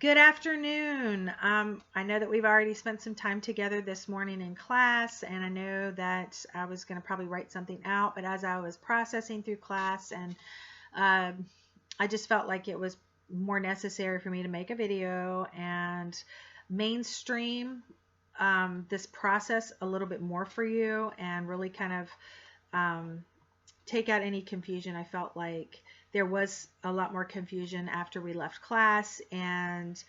Good afternoon. I know that we've already spent some time together this morning in class, and I know that I was going to probably write something out, but as I was processing through class, and I just felt like it was more necessary for me to make a video and mainstream this process a little bit more for you and really kind of take out any confusion. I felt like there was a lot more confusion after we left class, and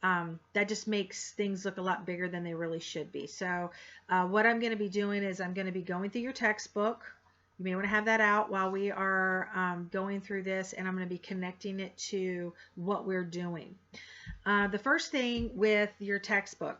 that just makes things look a lot bigger than they really should be. So what I'm going to be doing is I'm going to be going through your textbook. You may want to have that out while we are going through this, and I'm going to be connecting it to what we're doing. The first thing with your textbook,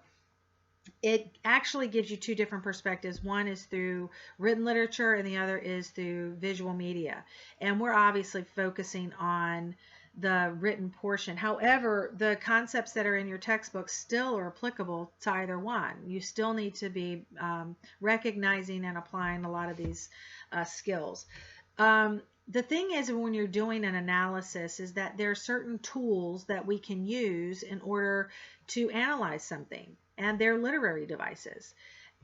it actually gives you two different perspectives. One is through written literature and the other is through visual media. And we're obviously focusing on the written portion. However, the concepts that are in your textbook still are applicable to either one. You still need to be recognizing and applying a lot of these skills. The thing is, when you're doing an analysis, is that there are certain tools that we can use in order to analyze something, and they're literary devices.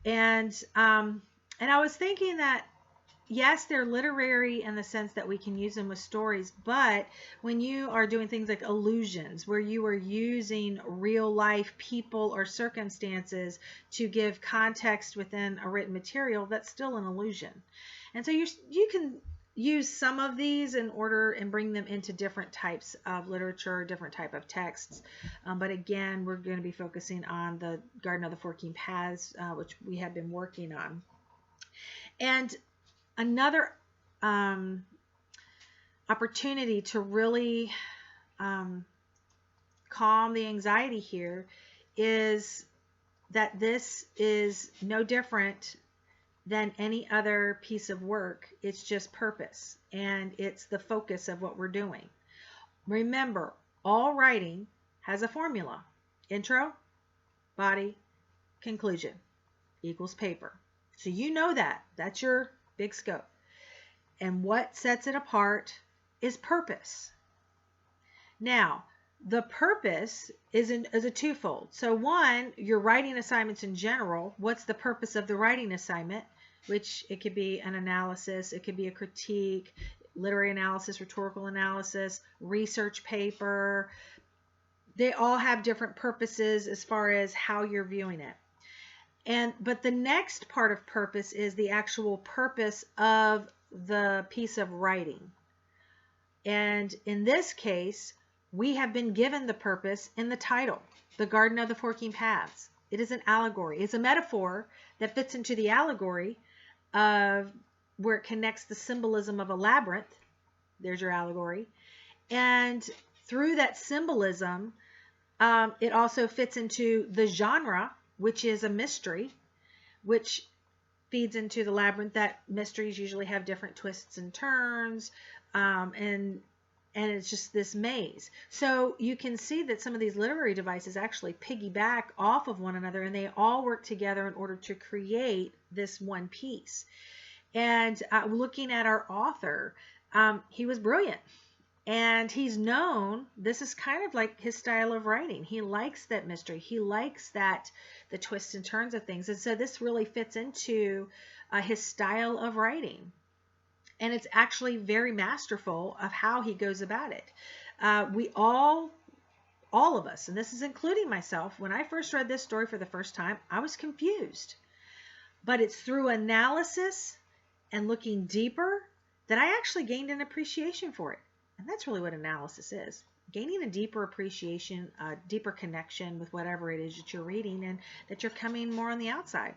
And I was thinking that yes, they're literary in the sense that we can use them with stories, but when you are doing things like illusions, where you are using real life people or circumstances to give context within a written material, that's still an illusion. And so you can use some of these in order and bring them into different types of literature, different type of texts. But again, we're going to be focusing on the Garden of the 14 Paths, which we have been working on. And another opportunity to really calm the anxiety here is that this is no different than any other piece of work. It's just purpose, and it's the focus of what we're doing. Remember, all writing has a formula. Intro, body, conclusion equals paper. So you know that. That's your big scope. And what sets it apart is purpose. Now, the purpose is a twofold. So one, your writing assignments in general. What's the purpose of the writing assignment? Which it could be an analysis, it could be a critique, literary analysis, rhetorical analysis, research paper. They all have different purposes as far as how you're viewing it. But the next part of purpose is the actual purpose of the piece of writing. And in this case, we have been given the purpose in the title, The Garden of the 14 Paths. It is an allegory. It's a metaphor that fits into the allegory of where it connects the symbolism of a labyrinth. There's your allegory. And through that symbolism, it also fits into the genre, which is a mystery, which feeds into the labyrinth. That mysteries usually have different twists and turns, and it's just this maze. So you can see that some of these literary devices actually piggyback off of one another, and they all work together in order to create this one piece. And looking at our author, he was brilliant. And he's known, this is kind of like his style of writing. He likes that mystery. He likes that the twists and turns of things. And so this really fits into his style of writing. And it's actually very masterful of how he goes about it. We all of us, and this is including myself, when I first read this story for the first time, I was confused. But it's through analysis and looking deeper that I actually gained an appreciation for it. And that's really what analysis is. Gaining a deeper appreciation, a deeper connection with whatever it is that you're reading, and that you're coming more on the outside.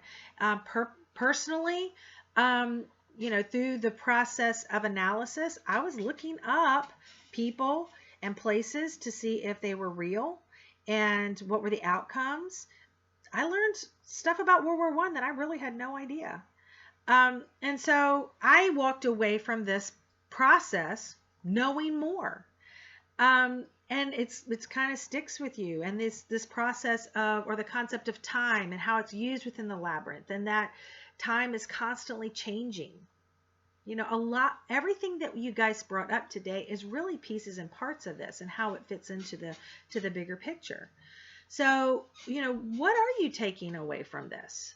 Personally, through the process of analysis, I was looking up people and places to see if they were real and what were the outcomes. I learned stuff about World War I that I really had no idea. And so I walked away from this process knowing more. And it's kind of sticks with you. And this process of, or the concept of time and how it's used within the labyrinth, and that time is constantly changing. everything that you guys brought up today is really pieces and parts of this and how it fits into the bigger picture. So, what are you taking away from this?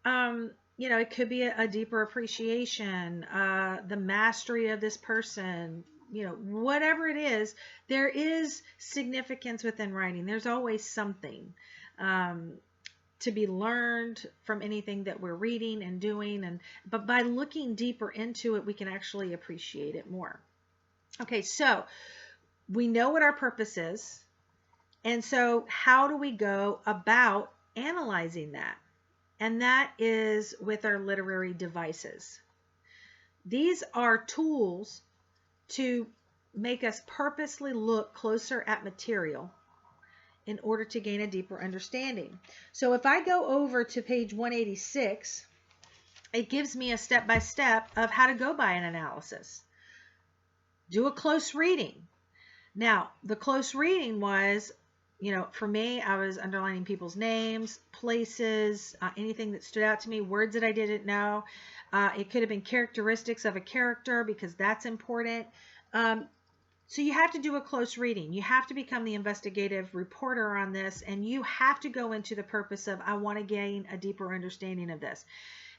It could be a deeper appreciation, the mastery of this person, whatever it is, there is significance within writing. There's always something to be learned from anything that we're reading and doing. But by looking deeper into it, we can actually appreciate it more. Okay, so we know what our purpose is. And so how do we go about analyzing that? And that is with our literary devices. These are tools to make us purposely look closer at material in order to gain a deeper understanding. So if I go over to page 186, it gives me a step-by-step of how to go by an analysis. Do a close reading. Now, the close reading was, for me, I was underlining people's names, places, anything that stood out to me, words that I didn't know. It could have been characteristics of a character because that's important. So you have to do a close reading. You have to become the investigative reporter on this, and you have to go into the purpose of, I want to gain a deeper understanding of this.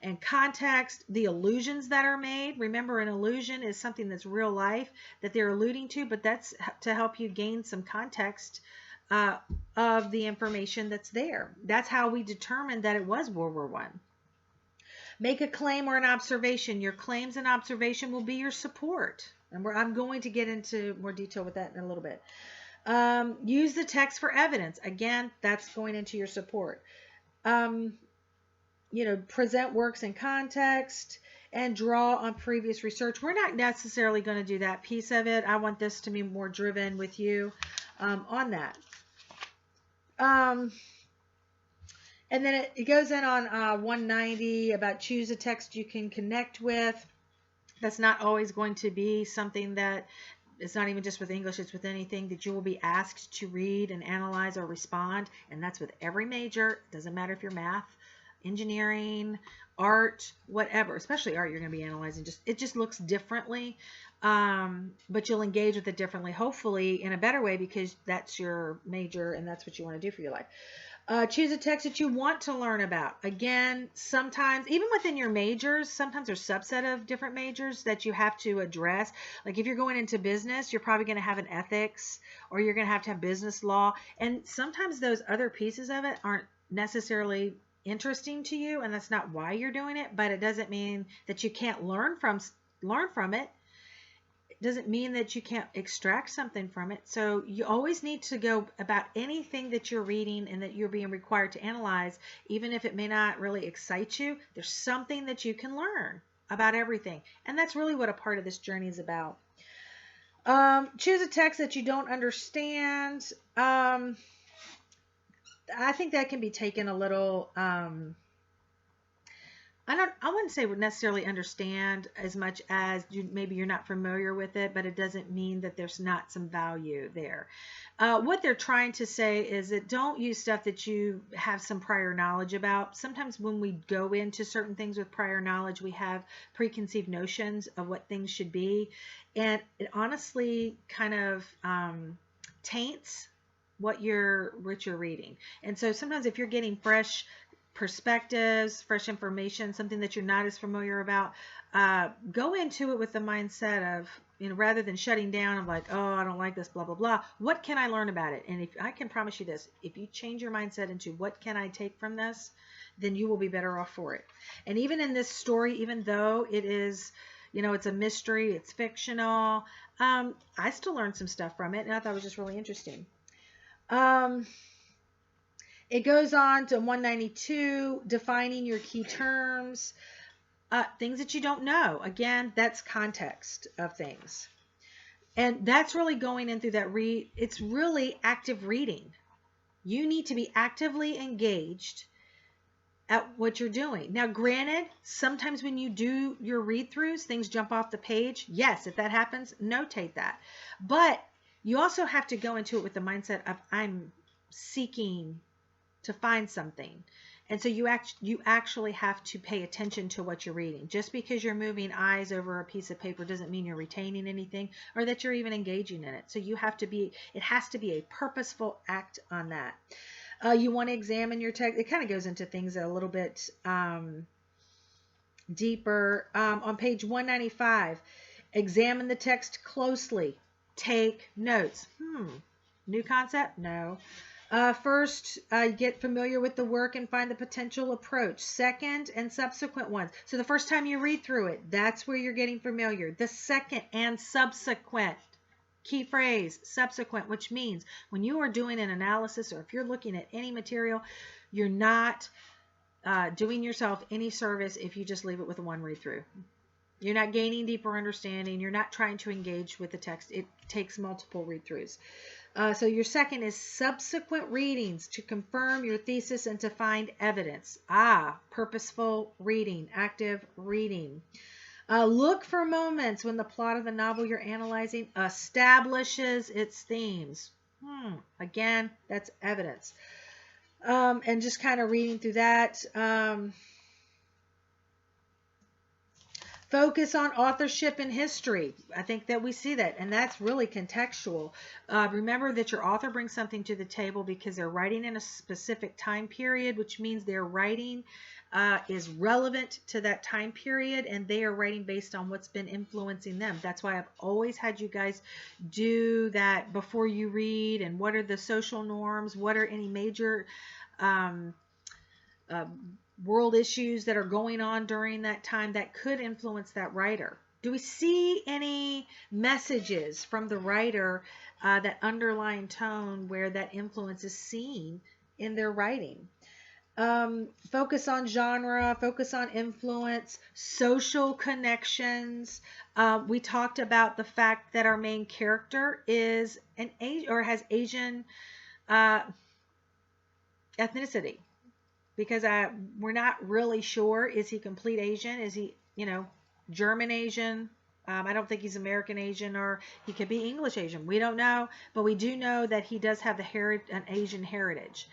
And context, the allusions that are made. Remember, an allusion is something that's real life that they're alluding to, but that's to help you gain some context of the information that's there. That's how we determined that it was World War I. Make a claim or an observation. Your claims and observation will be your support. And I'm going to get into more detail with that in a little bit. Use the text for evidence. Again, that's going into your support. Present works in context and draw on previous research. We're not necessarily going to do that piece of it. I want this to be more driven with you on that. And then it goes in on 190 about choose a text you can connect with. That's not always going to be something that, it's not even just with English, it's with anything that you will be asked to read and analyze or respond. And that's with every major. It doesn't matter if you're math, engineering, art, whatever, especially art, you're going to be analyzing. It just looks differently, but you'll engage with it differently, hopefully in a better way, because that's your major and that's what you want to do for your life. Choose a text that you want to learn about. Again, sometimes, even within your majors, sometimes there's a subset of different majors that you have to address. Like if you're going into business, you're probably going to have an ethics, or you're going to have business law. And sometimes those other pieces of it aren't necessarily interesting to you, and that's not why you're doing it, but it doesn't mean that you can't learn from it. Doesn't mean that you can't extract something from it. So you always need to go about anything that you're reading and that you're being required to analyze, even if it may not really excite you. There's something that you can learn about everything. And that's really what a part of this journey is about. Choose a text that you don't understand. I think that can be taken a little, I wouldn't say would necessarily understand as much as maybe you're not familiar with it, but it doesn't mean that there's not some value there. What they're trying to say is that don't use stuff that you have some prior knowledge about. Sometimes when we go into certain things with prior knowledge, we have preconceived notions of what things should be. And it honestly kind of taints what you're reading. And so sometimes if you're getting fresh perspectives, fresh information, something that you're not as familiar about, go into it with the mindset of, rather than shutting down of like, oh, I don't like this, blah, blah, blah. What can I learn about it? And if I can promise you this, if you change your mindset into what can I take from this, then you will be better off for it. And even in this story, even though it is, it's a mystery, it's fictional, I still learned some stuff from it, and I thought it was just really interesting. It goes on to 192, defining your key terms, things that you don't know. Again, that's context of things. And that's really going in through that it's really active reading. You need to be actively engaged at what you're doing. Now, granted, sometimes when you do your read-throughs, things jump off the page. Yes, if that happens, notate that. But you also have to go into it with the mindset of I'm seeking to find something. And so you actually have to pay attention to what you're reading. Just because you're moving eyes over a piece of paper doesn't mean you're retaining anything or that you're even engaging in it. So you have to be, it has to be a purposeful act on that. You want to examine your text. It kind of goes into things a little bit deeper. On page 195, examine the text closely. Take notes. New concept? No. First, get familiar with the work and find the potential approach. Second, and subsequent ones. So the first time you read through it, that's where you're getting familiar. The second and subsequent. Key phrase, subsequent, which means when you are doing an analysis or if you're looking at any material, you're not doing yourself any service if you just leave it with one read through. You're not gaining deeper understanding. You're not trying to engage with the text. It takes multiple read throughs. So your second is subsequent readings to confirm your thesis and to find evidence. Purposeful reading, active reading. Look for moments when the plot of the novel you're analyzing establishes its themes. Again, that's evidence. And just kind of reading through that. Focus on authorship and history. I think that we see that, and that's really contextual. Remember that your author brings something to the table because they're writing in a specific time period, which means their writing is relevant to that time period, and they are writing based on what's been influencing them. That's why I've always had you guys do that before you read, and what are the social norms, what are any major world issues that are going on during that time that could influence that writer. Do we see any messages from the writer, that underlying tone where that influence is seen in their writing? Focus on genre, focus on influence, social connections. We talked about the fact that our main character is has Asian ethnicity, because we're not really sure. Is he complete Asian? Is he, German Asian? I don't think he's American Asian, or he could be English Asian. We don't know, but we do know that he does have an Asian heritage.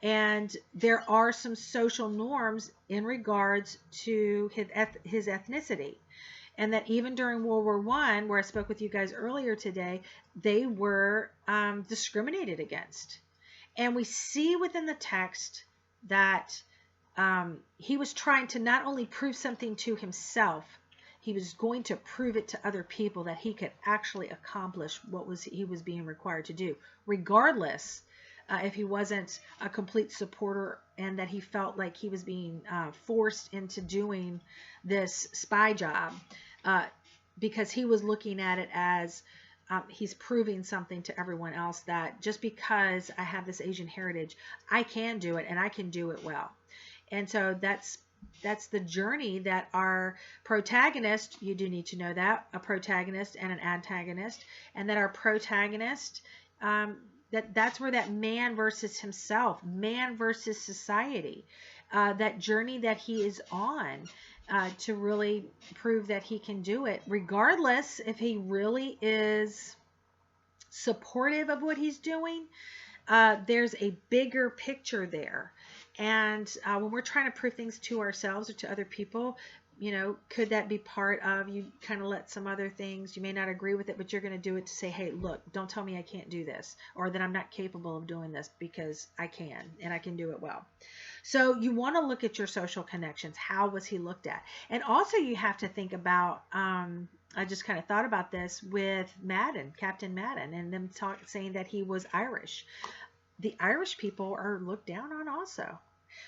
And there are some social norms in regards to his ethnicity. And that even during World War I, where I spoke with you guys earlier today, they were discriminated against. And we see within the text that he was trying to not only prove something to himself, he was going to prove it to other people that he could actually accomplish what he was being required to do, regardless if he wasn't a complete supporter and that he felt like he was being forced into doing this spy job, because he was looking at it as he's proving something to everyone else, that just because I have this Asian heritage, I can do it, and I can do it well. And so that's the journey that our protagonist, you do need to know that, a protagonist and an antagonist, and that our protagonist, that's where that man versus himself, man versus society, that journey that he is on, to really prove that he can do it, regardless if he really is supportive of what he's doing. There's a bigger picture there. And when we're trying to prove things to ourselves or to other people, could that be part of, you kind of let some other things, you may not agree with it, but you're going to do it to say, hey, look, don't tell me I can't do this, or that I'm not capable of doing this, because I can, and I can do it well. So you want to look at your social connections. How was he looked at? And also you have to think about, I just kind of thought about this with Madden, Captain Madden, and them saying that he was Irish. The Irish people are looked down on also.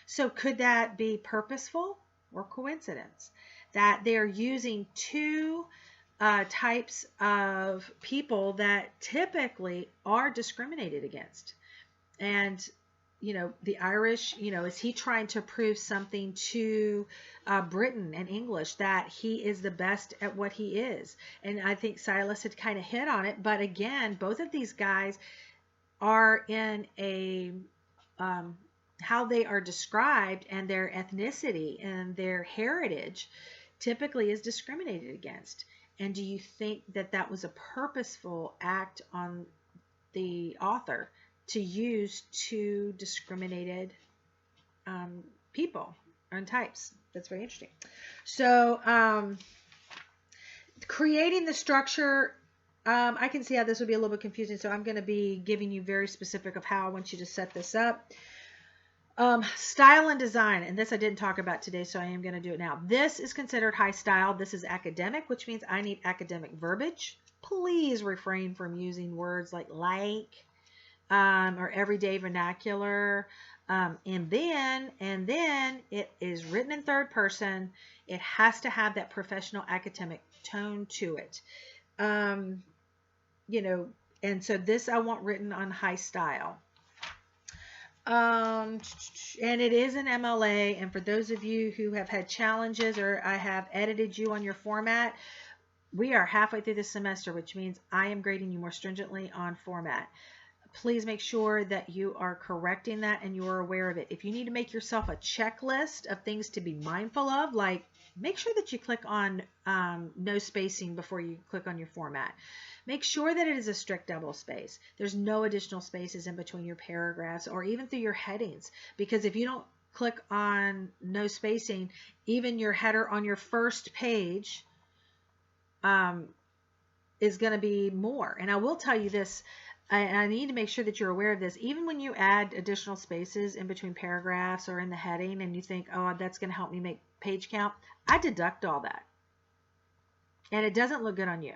So could that be purposeful or coincidence that they're using two types of people that typically are discriminated against? And the Irish, is he trying to prove something to Britain and English, that he is the best at what he is? And I think Silas had kind of hit on it, but again, both of these guys are in a how they are described, and their ethnicity and their heritage typically is discriminated against. And do you think that that was a purposeful act on the author to use two discriminated people and types. That's very interesting. So creating the structure, I can see how this would be a little bit confusing, so I'm going to be giving you very specific of how I want you to set this up. Style and design, and this I didn't talk about today, so I am going to do it now. This is considered high style. This is academic, which means I need academic verbiage. Please refrain from using words like or everyday vernacular. And then it is written in third person. It has to have that professional academic tone to it. And so this I want written on high style. And it is an MLA, and for those of you who have had challenges or I have edited you on your format, we are halfway through the semester, which means I am grading you more stringently on format. Please make sure that you are correcting that and you are aware of it. If you need to make yourself a checklist of things to be mindful of, like make sure that you click on no spacing before you click on your format. Make sure that it is a strict double space. There's no additional spaces in between your paragraphs or even through your headings, because if you don't click on no spacing, even your header on your first page is going to be more. And I will tell you this, I need to make sure that you're aware of this. Even when you add additional spaces in between paragraphs or in the heading and you think, oh, that's going to help me make page count, I deduct all that. And it doesn't look good on you.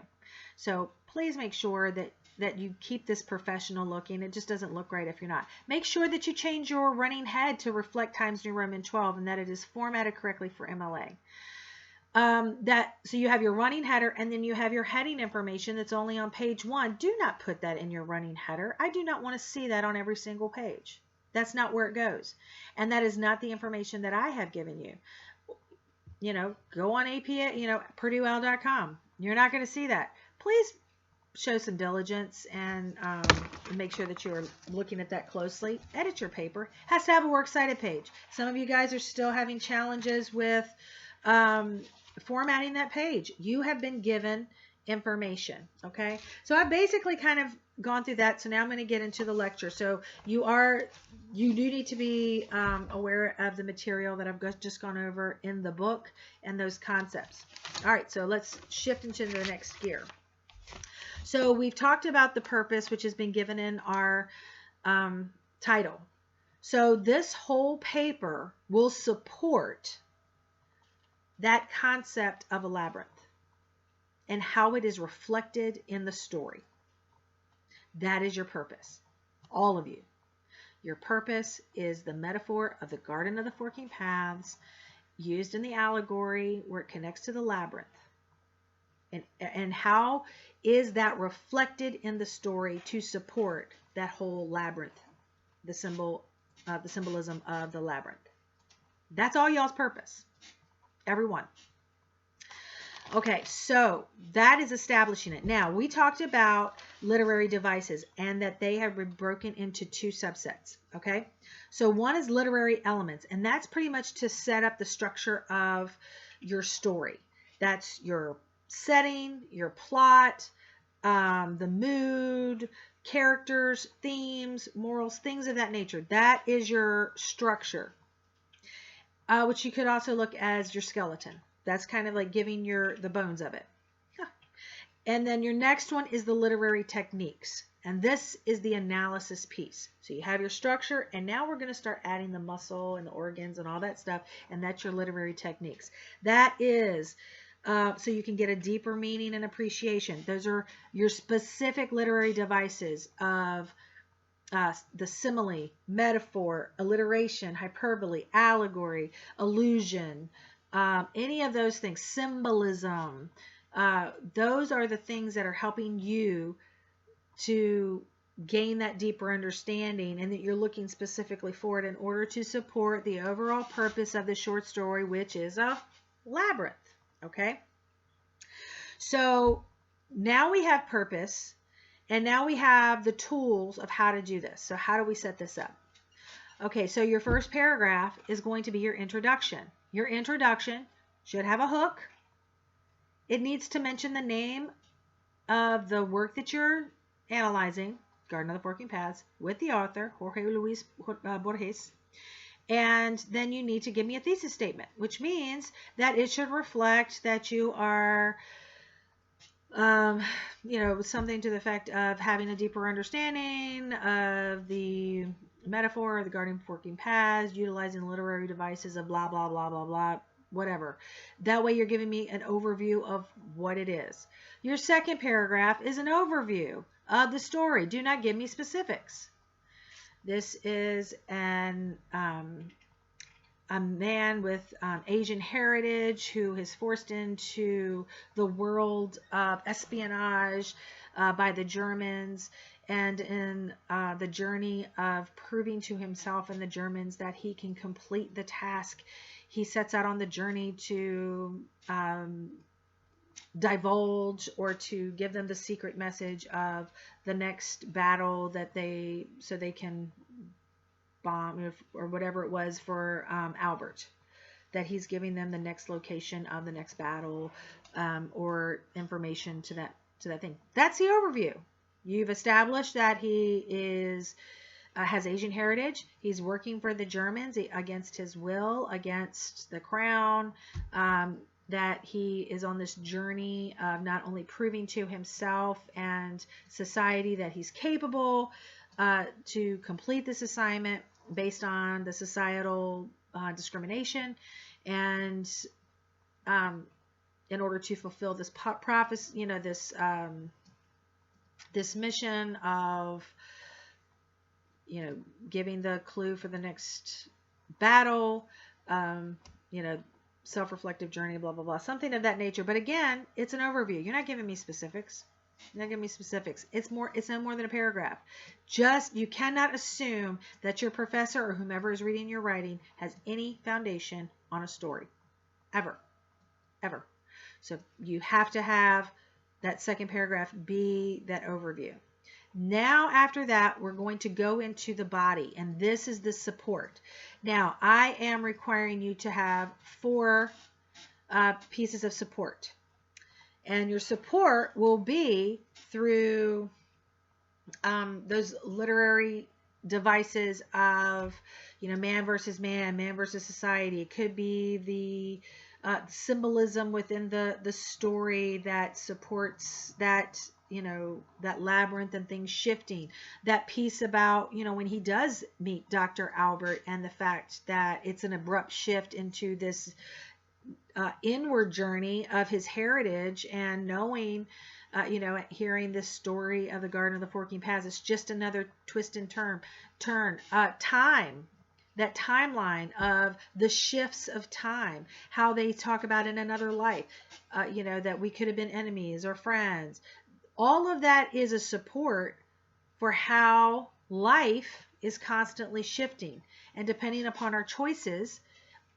So please make sure that you keep this professional looking. It just doesn't look right if you're not. Make sure that you change your running head to reflect Times New Roman 12 and that it is formatted correctly for MLA. So you have your running header and then you have your heading information that's only on page 1. Do not put that in your running header. I do not want to see that on every single page. That's not where it goes. And that is not the information that I have given you. Go on PurdueL.com. You're not going to see that. Please show some diligence and make sure that you're looking at that closely. Edit your paper. It has to have a works cited page. Some of you guys are still having challenges with formatting that page. You have been given information. Okay, so I've basically kind of gone through that. So now I'm going to get into the lecture. So you do need to be aware of the material that I've just gone over in the book and those concepts. All right, so let's shift into the next gear. So we've talked about the purpose, which has been given in our title. So this whole paper will support that concept of a labyrinth and how it is reflected in the story. That is your purpose, all of you. Your purpose is the metaphor of the Garden of the Forking Paths used in the allegory where it connects to the labyrinth. And how is that reflected in the story to support that whole labyrinth, the symbolism of the labyrinth. That's all y'all's purpose. Everyone. Okay, so that is establishing it. Now, we talked about literary devices and that they have been broken into 2 subsets, okay? So one is literary elements, and that's pretty much to set up the structure of your story. That's your setting, your plot, the mood, characters, themes, morals, things of that nature. That is your structure, which you could also look as your skeleton. That's kind of like giving the bones of it. And then your next one is the literary techniques. And this is the analysis piece. So you have your structure, and now we're going to start adding the muscle and the organs and all that stuff, and that's your literary techniques. That is so you can get a deeper meaning and appreciation. Those are your specific literary devices of the simile, metaphor, alliteration, hyperbole, allegory, allusion, any of those things, symbolism. Those are the things that are helping you to gain that deeper understanding and that you're looking specifically for it in order to support the overall purpose of the short story, which is a labyrinth. Okay? So now we have purpose, and now we have the tools of how to do this. So how do we set this up? Okay, so your first paragraph is going to be your introduction. Your introduction should have a hook. It needs to mention the name of the work that you're analyzing, Garden of the Forking Paths, with the author, Jorge Luis Borges. And then you need to give me a thesis statement, which means that it should reflect that you are, um, something to the effect of having a deeper understanding of the metaphor of the garden forking paths, utilizing literary devices of blah, blah, blah, blah, blah, whatever. That way you're giving me an overview of what it is. Your second paragraph is an overview of the story. Do not give me specifics. This is a man with Asian heritage who is forced into the world of espionage by the Germans, and in the journey of proving to himself and the Germans that he can complete the task, he sets out on the journey to divulge or to give them the secret message of the next battle that they can bomb or whatever it was for Albert, that he's giving them the next location of the next battle, or information to that thing. That's the overview. You've established that he is has Asian heritage. He's working for the Germans against his will, against the crown. That he is on this journey of not only proving to himself and society that he's capable to complete this assignment based on the societal discrimination, and in order to fulfill this prophecy, this mission of giving the clue for the next battle, self-reflective journey, blah blah blah, something of that nature. But again, it's an overview. You're not giving me specifics. It's no more than a paragraph. You cannot assume that your professor or whomever is reading your writing has any foundation on a story, ever. So you have to have that second paragraph be that overview. Now, after that, we're going to go into the body, and this is the support. Now, I am requiring you to have 4 pieces of support. And your support will be through those literary devices of, man versus man, man versus society. It could be the symbolism within the story that supports that, that labyrinth and things shifting. That piece about, when he does meet Dr. Albert, and the fact that it's an abrupt shift into this inward journey of his heritage, and knowing, hearing this story of the Garden of the Forking Paths, it's just another twist and turn. Time, that timeline of the shifts of time, how they talk about in another life, that we could have been enemies or friends. All of that is a support for how life is constantly shifting, and depending upon our choices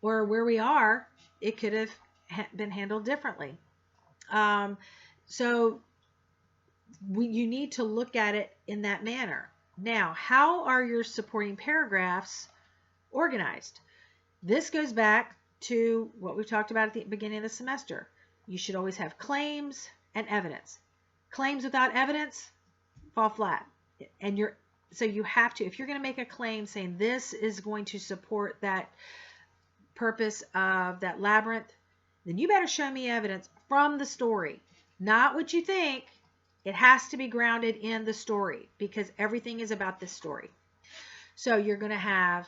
or where we are, it could have been handled differently. So you need to look at it in that manner. Now, how are your supporting paragraphs organized? This goes back to what we've talked about at the beginning of the semester. You should always have claims and evidence. Claims without evidence fall flat. So you have to, if you're going to make a claim saying this is going to support that purpose of that labyrinth, then you better show me evidence from the story, not what you think. It has to be grounded in the story, because everything is about this story. So you're going to have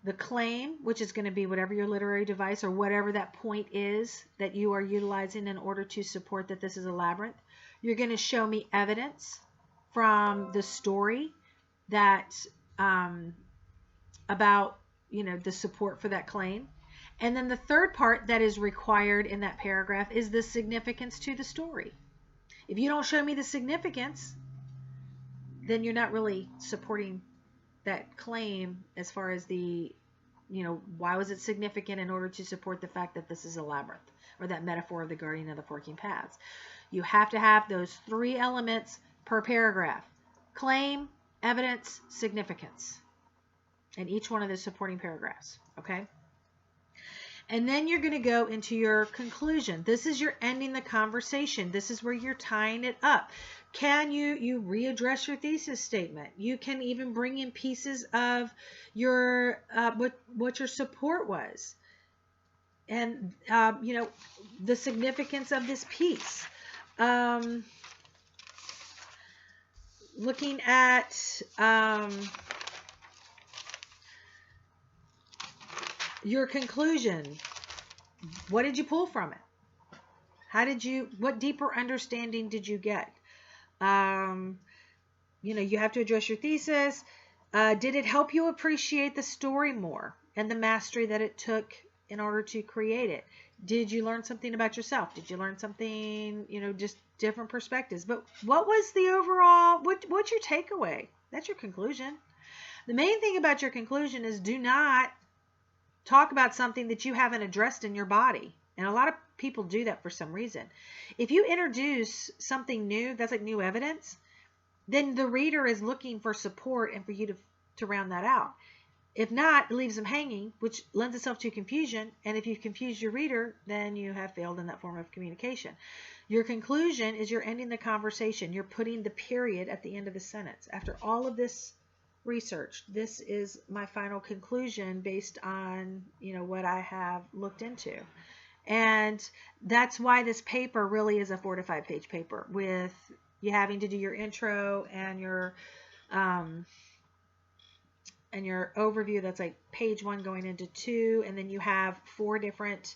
the claim, which is going to be whatever your literary device or whatever that point is that you are utilizing in order to support that this is a labyrinth. You're going to show me evidence from the story that about the support for that claim. And then the third part that is required in that paragraph is the significance to the story. If you don't show me the significance, then you're not really supporting that claim as far as the, why was it significant in order to support the fact that this is a labyrinth, or that metaphor of the Guardian of the Forking Paths. You have to have those 3 elements per paragraph: claim, evidence, significance, in each one of the supporting paragraphs. Okay? And then you're going to go into your conclusion. This is your ending the conversation. This is where you're tying it up. Can you readdress your thesis statement? You can even bring in pieces of your what your support was, and the significance of this piece. Um, Looking at your conclusion, what did you pull from it? What deeper understanding did you get? Um, you have to address your thesis. Did it help you appreciate the story more and the mastery that it took in order to create it? Did you learn something about yourself? Did you learn something, just different perspectives? But what was the overall, what's your takeaway? That's your conclusion. The main thing about your conclusion is do not talk about something that you haven't addressed in your body. And a lot of people do that for some reason. If you introduce something new, that's like new evidence, then the reader is looking for support and for you to round that out. If not, it leaves them hanging, which lends itself to confusion. And if you confuse your reader, then you have failed in that form of communication. Your conclusion is you're ending the conversation. You're putting the period at the end of the sentence. After all of this research, this is my final conclusion based on, what I have looked into. And that's why this paper really is a 4 to 5 page paper, with you having to do your intro and your overview. That's like page 1 going into 2, and then you have 4 different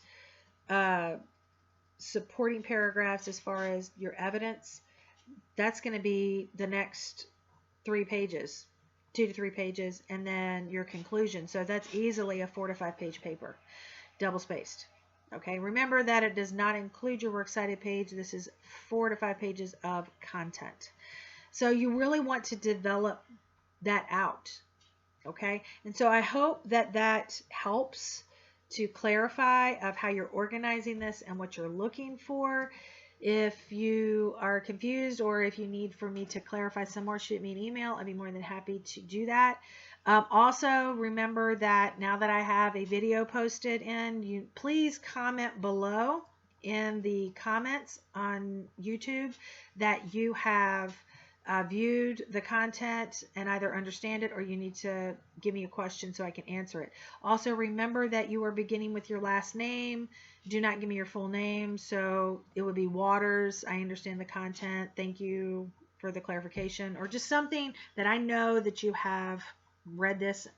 supporting paragraphs as far as your evidence. That's going to be the next 3 pages, 2 to 3 pages, and then your conclusion. So that's easily a 4 to 5 page paper, double spaced. Okay, remember that it does not include your works cited page. This is 4 to 5 pages of content. So you really want to develop that out. Okay, and so I hope that helps to clarify of how you're organizing this and what you're looking for. If you are confused, or if you need for me to clarify some more, shoot me an email. I'd be more than happy to do that. Also, remember that now that I have a video posted in, you please comment below in the comments on YouTube that you have viewed the content and either understand it, or you need to give me a question so I can answer it. Also, remember that you are beginning with your last name. Do not give me your full name. So it would be Waters. I understand the content. Thank you for the clarification, or just something that I know that you have read this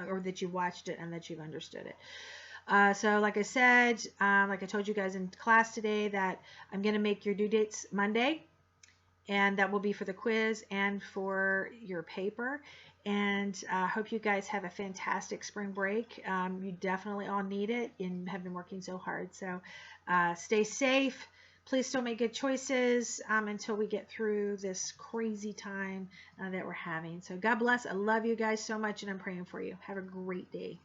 or that you watched it and that you've understood it. So like I said, like I told you guys in class today, that I'm going to make your due dates Monday, and that will be for the quiz and for your paper. And I hope you guys have a fantastic spring break. You definitely all need it and have been working so hard. So stay safe. Please still make good choices until we get through this crazy time that we're having. So God bless. I love you guys so much, and I'm praying for you. Have a great day.